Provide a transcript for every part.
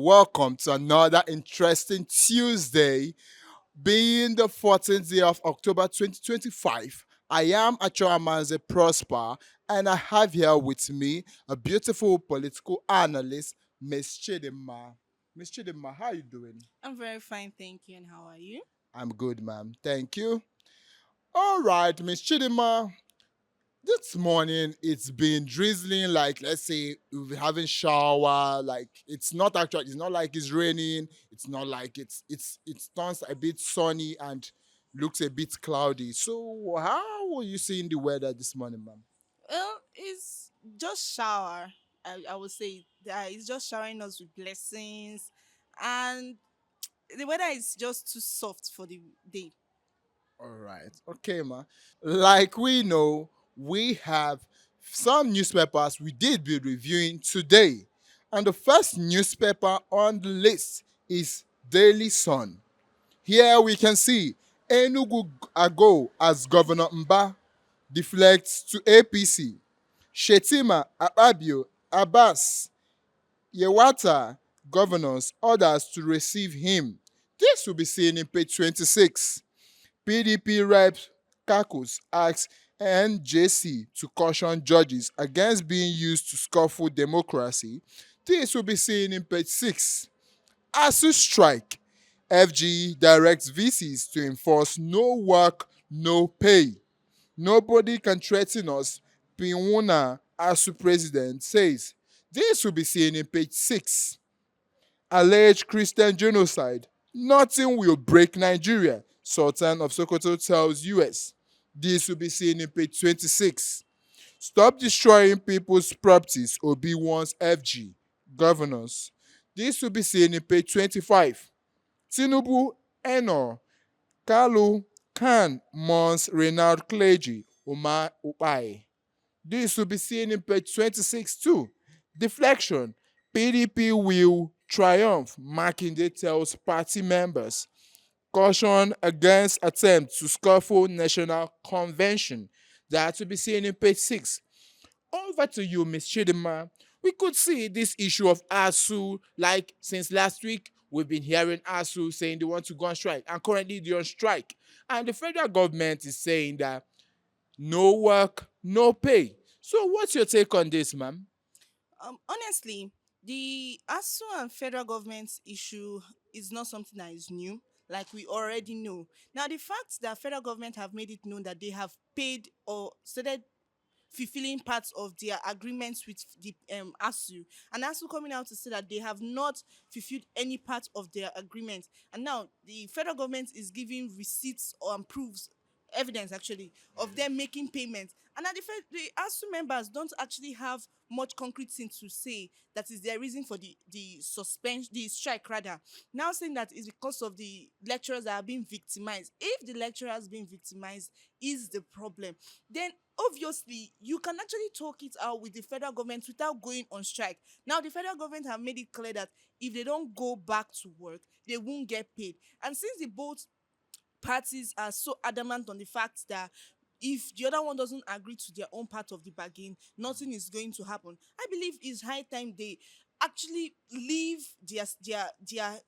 welcome to another interesting Tuesday, being the 14th day of October 2025. I am Achoamanze Prosper, and I have here with me a beautiful political analyst, Miss Chidima. Miss Chidima, how you doing? I'm very fine, thank you. And how are you? I'm good, ma'am. Thank you. All right, Miss Chidima. This morning it's been drizzling, like let's say we've been having shower, like it's not like it's raining, it's not like it turns a bit sunny and looks a bit cloudy. So how are you seeing the weather this morning, ma'am? Well, it's just shower. I would say that it's just showering us with blessings, and the weather is just too soft for the day. All right. Okay, ma. Like we know, we have some newspapers we did be reviewing today. And the first newspaper on the list is Daily Sun. Here we can see Enugu Ago as Governor Mba deflects to APC. Shetima, Akpabio, Abbas, Yewata governors orders to receive him. This will be seen in page 26. PDP Rep Kakus asks NJC to caution judges against being used to scuffle democracy. This will be seen in page 6. ASUU strike. FGE directs VCs to enforce no work, no pay. Nobody can threaten us, Pinwuna ASUU president says. This will be seen in page 6. Alleged Christian genocide. Nothing will break Nigeria, Sultan of Sokoto tells US. This will be seen in page 26. Stop destroying people's properties, Obi wants FG. Governors. This will be seen in page 25. Tinubu, Eno, Kalu, Khan mourns renowned clergy, Umar Upai. This will be seen in page 26 too. Deflection. PDP will triumph, Makinde tells party members. Caution against attempt to scuffle national convention. That will be seen in page 6. Over to you, Ms. Chidima. We could see this issue of ASU, like since last week, we've been hearing ASU saying they want to go on strike, and currently they're on strike. And the federal government is saying that no work, no pay. So, what's your take on this, ma'am? Honestly, the ASU and federal government's issue is not something that is new. Like we already know. Now, the fact that federal government have made it known that they have paid or started fulfilling parts of their agreements with the ASU, and ASU coming out to say that they have not fulfilled any part of their agreement, and now the federal government is giving receipts or proofs, evidence actually, of them making payments, and that the ASU members don't actually have much concrete thing to say that is their reason for the suspension, the strike rather. Now saying that is because of the lecturers that are being victimized. If the lecturers being victimized is the problem, then obviously you can actually talk it out with the federal government without going on strike. Now the federal government have made it clear that if they don't go back to work, they won't get paid. And since the both parties are so adamant on the fact that if the other one doesn't agree to their own part of the bargain, nothing is going to happen. I believe it's high time they actually leave their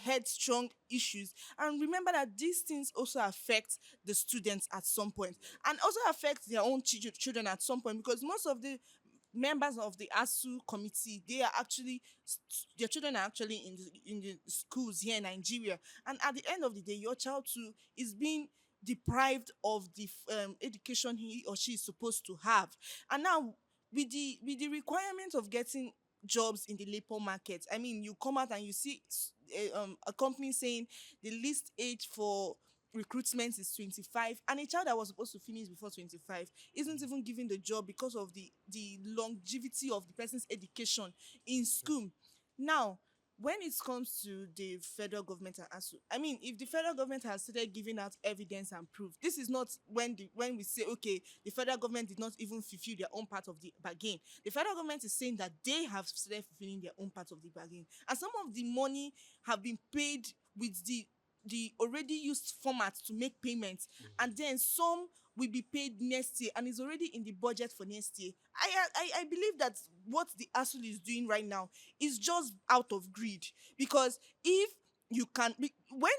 headstrong issues and remember that these things also affect the students at some point and also affect their own children at some point, because most of the members of the ASU committee, they are actually their children are actually in the schools here in Nigeria, and at the end of the day your child too is being deprived of the education he or she is supposed to have. And now with the requirement of getting jobs in the labor market, I mean, you come out and you see a company saying the least age for recruitment is 25, and a child that was supposed to finish before 25 isn't even given the job because of the longevity of the person's education in school. Now, when it comes to the federal government and ASU, I mean, if the federal government has started giving out evidence and proof, this is not when we say okay, the federal government did not even fulfill their own part of the bargain. The federal government is saying that they have started fulfilling their own part of the bargain, and some of the money have been paid with the already used format to make payments, and then some will be paid next year and is already in the budget for next year. I believe that what the ASUU is doing right now is just out of greed, because if you can when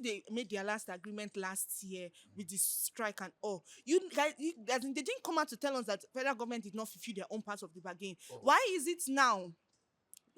they made their last agreement last year with the strike and all, you guys, as in, they didn't come out to tell us that federal government did not fulfill their own part of the bargain. Why is it now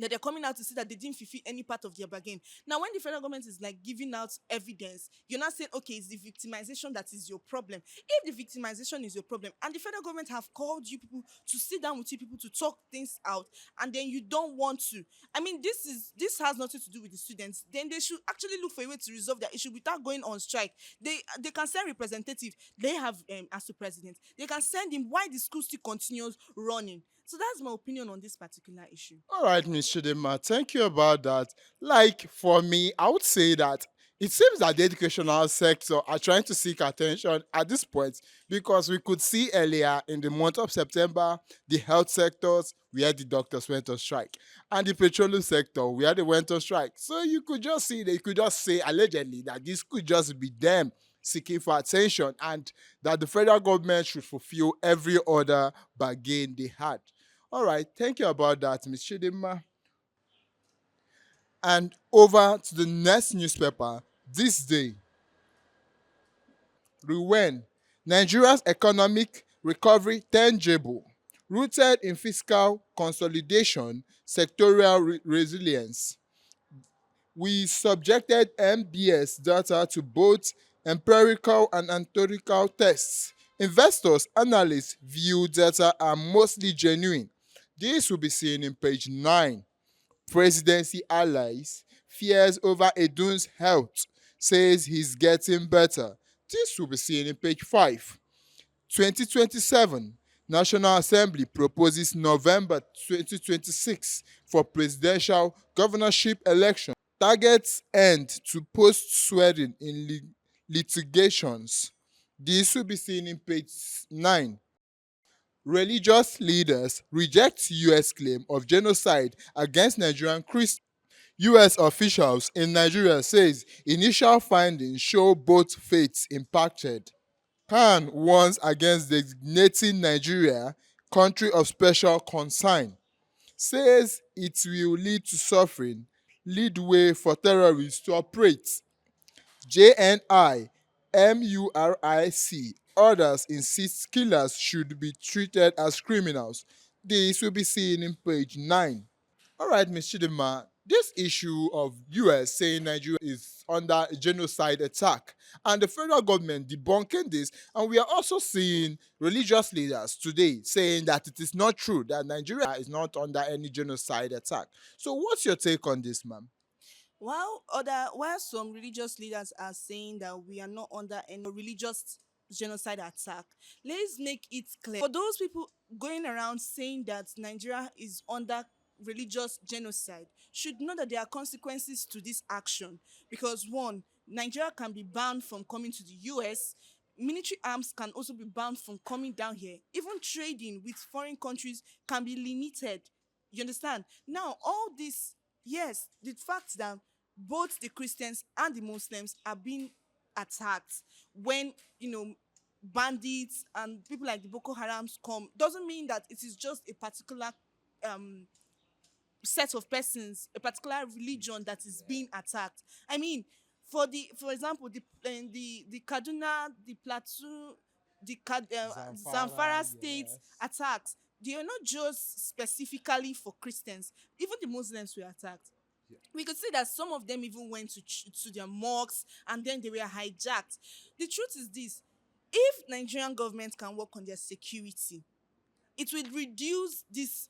that they're coming out to say that they didn't fulfill any part of their bargain? Now, when the federal government is like giving out evidence, you're not saying, okay, it's the victimization that is your problem. If the victimization is your problem, and the federal government have called you people to sit down with you people to talk things out, and then you don't want to, I mean, this has nothing to do with the students. Then they should actually look for a way to resolve their issue without going on strike. They can send representative. They have as the president. They can send him why the school still continues running. So that's my opinion on this particular issue. All right, Miss Chidima, thank you about that. Like for me, I would say that it seems that the educational sector are trying to seek attention at this point, because we could see earlier in the month of September the health sectors where the doctors went on strike, and the petroleum sector where they went on strike. So you could just see, they could just say allegedly that this could just be them seeking for attention, and that the federal government should fulfill every other bargain they had. All right, thank you about that, Ms. Chidima. And over to the next newspaper this day. Ruwen, Nigeria's economic recovery tangible, rooted in fiscal consolidation, sectorial resilience. We subjected MBS data to both empirical and empirical tests. Investors, analysts view data are mostly genuine. This will be seen in page 9. Presidency allies fears over Edun's health, says he's getting better. This will be seen in page 5. 2027 National Assembly proposes November 2026 for presidential governorship election. Targets end to post swearing in litigations. This will be seen in page 9. Religious leaders reject US claim of genocide against Nigerian Christians. US officials in Nigeria says initial findings show both faiths impacted. Khan warns against designating Nigeria country of special concern. Says it will lead to suffering, lead way for terrorists to operate. JNI MURIC others insist killers should be treated as criminals. This will be seen in page 9. All right, Ms. Chidima, this issue of US saying Nigeria is under a genocide attack and the federal government debunking this, and we are also seeing religious leaders today saying that it is not true, that Nigeria is not under any genocide attack. So what's your take on this, ma'am? While some religious leaders are saying that we are not under any religious genocide attack, let's make it clear for those people going around saying that Nigeria is under religious genocide should know that there are consequences to this action, because one, Nigeria can be banned from coming to the US. Military arms can also be banned from coming down here. Even trading with foreign countries can be limited. You understand? Now, all this, yes, the fact that both the Christians and the Muslims are being attacked when, bandits and people like the Boko Harams come, doesn't mean that it is just a particular um set of persons, a particular religion that is being attacked. I mean, for example, the Kaduna, the Plateau, Zamfara state attacks, they are not just specifically for Christians. Even the Muslims were attacked. We could see that some of them even went to their mosques and then they were hijacked. The truth is this: if Nigerian government can work on their security, it will reduce this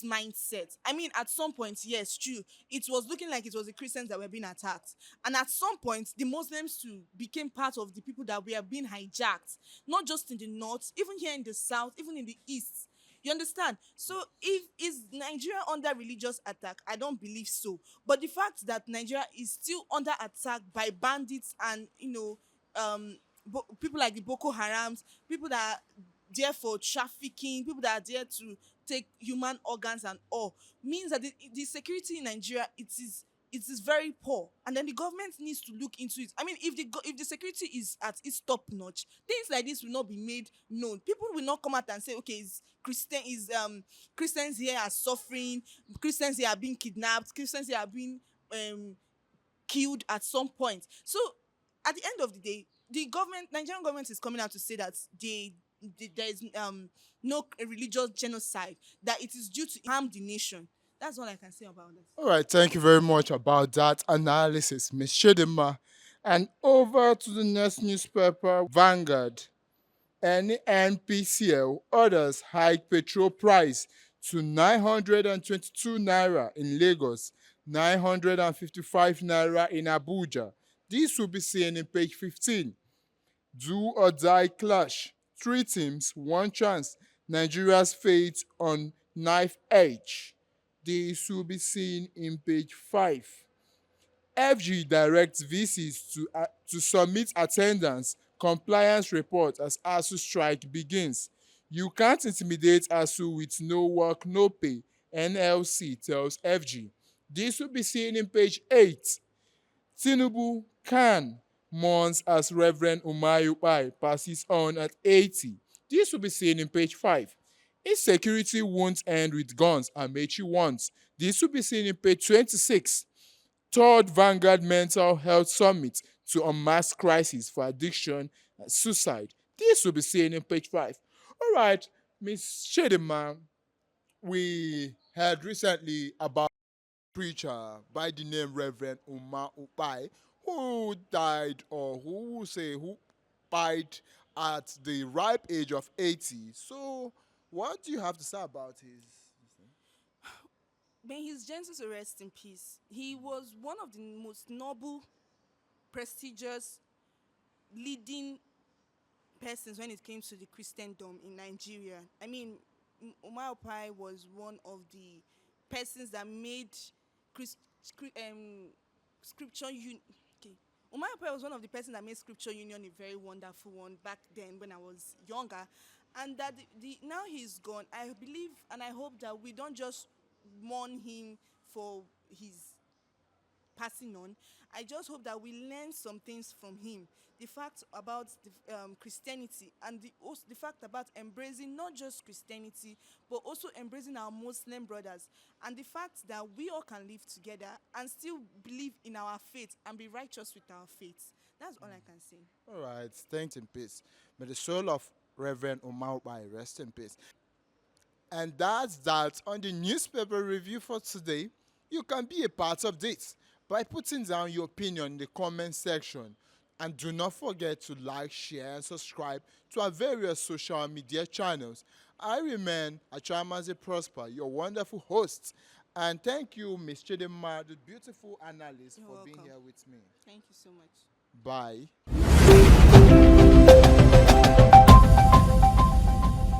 mindset. I mean, at some point, yes, true, it was looking like it was the Christians that were being attacked, and at some point, the Muslims too became part of the people that were being hijacked. Not just in the north, even here in the south, even in the east. You understand? So, if is Nigeria under religious attack? I don't believe so. But the fact that Nigeria is still under attack by bandits and people like the Boko Harams, people that are there for trafficking, people that are there to take human organs and all, means that the security in Nigeria, it is it is very poor, and then the government needs to look into it. I mean, if if the security is at its top notch, things like this will not be made known. People will not come out and say, okay, Christians here are suffering, Christians here are being kidnapped, Christians here are being um killed at some point. So at the end of the day, the government, Nigerian government, is coming out to say that there is no religious genocide, that it is due to harm the nation. That's all I can say about this. All right, thank you very much about that analysis, Ms. Chidima. And over to the next newspaper, Vanguard. NNPCL orders hike petrol price to 922 naira in Lagos, 955 naira in Abuja. This will be seen in page 15. Do or die clash. Three teams, one chance. Nigeria's fate on knife edge. This will be seen in page 5. FG directs VCs to submit attendance compliance report as ASUU strike begins. You can't intimidate ASUU with no work, no pay, NLC tells FG. This will be seen in page 8. Tinubu can mourns as Reverend Umayupai passes on at 80. This will be seen in page 5. Insecurity won't end with guns, Amechi wants. This will be seen in page 26. Third Vanguard Mental Health Summit to unmask crisis for addiction and suicide. This will be seen in page 5. All right, Miss Shedema, we heard recently about a preacher by the name Reverend Umar Upai who died, or who died at the ripe age of 80. So, what do you have to say about his? May his genesis rest in peace. He was one of the most noble, prestigious, leading persons when it came to the Christendom in Nigeria. I mean, Omar Opai was one of the persons that made Chris, scripture okay. Omar Opai was one of the persons that made scripture union a very wonderful one back then when I was younger. And that now he's gone. I believe and I hope that we don't just mourn him for his passing on. I just hope that we learn some things from him. The fact about Christianity, and the fact about embracing not just Christianity, but also embracing our Muslim brothers. And the fact that we all can live together and still believe in our faith and be righteous with our faith. That's all I can say. All right, thanks in peace. May the soul of Reverend Umar Upai rest in peace. And that's that on the newspaper review for today. You can be a part of this by putting down your opinion in the comment section. And do not forget to like, share, and subscribe to our various social media channels. I remain Achamaze Prosper, your wonderful host. And thank you, Ms. Chidema, the beautiful analyst, You're for being welcome. here with me. Thank you so much. Bye.